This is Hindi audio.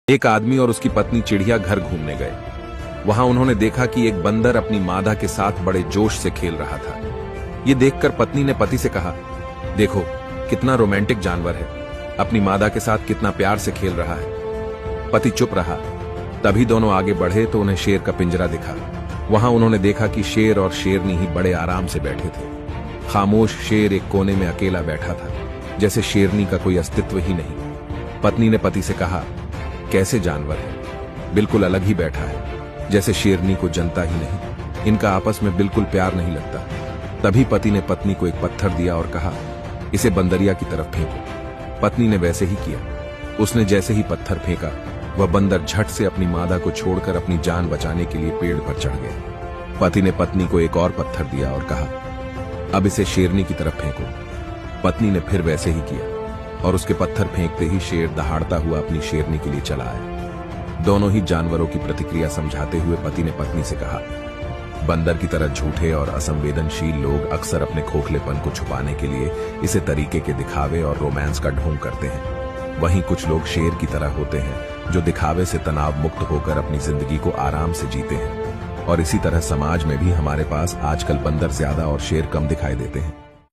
एक आदमी और उसकी पत्नी चिड़िया घर घूमने गए। वहां उन्होंने देखा कि एक बंदर अपनी मादा के साथ बड़े जोश से खेल रहा था। ये देखकर पत्नी ने पति से कहा, देखो कितना रोमांटिक जानवर है, अपनी मादा के साथ कितना प्यार से खेल रहा है। पति चुप रहा। तभी दोनों आगे बढ़े तो उन्हें शेर का पिंजरा दिखा। वहां उन्होंने देखा कि शेर और शेरनी ही बड़े आराम से बैठे थे। खामोश शेर एक कोने में अकेला बैठा था, जैसे शेरनी का कोई अस्तित्व ही नहीं। पत्नी ने पति से कहा, कैसे जानवर है, बिल्कुल अलग ही बैठा है, जैसे शेरनी को जनता ही नहीं। इनका आपस में बिल्कुल प्यार नहीं लगता। तभी पति ने पत्नी को एक पत्थर दिया और कहा, इसे बंदरिया की तरफ फेंको। पत्नी ने वैसे ही किया। उसने जैसे ही पत्थर फेंका, वह बंदर झट से अपनी मादा को छोड़कर अपनी जान बचाने के लिए पेड़ पर चढ़ गया। पति ने पत्नी को एक और पत्थर दिया और कहा, अब इसे शेरनी की तरफ फेंको। पत्नी ने फिर वैसे ही किया और उसके पत्थर फेंकते ही शेर दहाड़ता हुआ अपनी शेरनी के लिए चला आया। दोनों ही जानवरों की प्रतिक्रिया समझाते हुए पति ने पत्नी से कहा, बंदर की तरह झूठे और असंवेदनशील लोग अक्सर अपने खोखलेपन को छुपाने के लिए इसे तरीके के दिखावे और रोमांस का ढोंग करते हैं। वहीं कुछ लोग शेर की तरह होते हैं, जो दिखावे से तनाव मुक्त होकर अपनी जिंदगी को आराम से जीते हैं। और इसी तरह समाज में भी हमारे पास आजकल बंदर ज्यादा और शेर कम दिखाई देते हैं।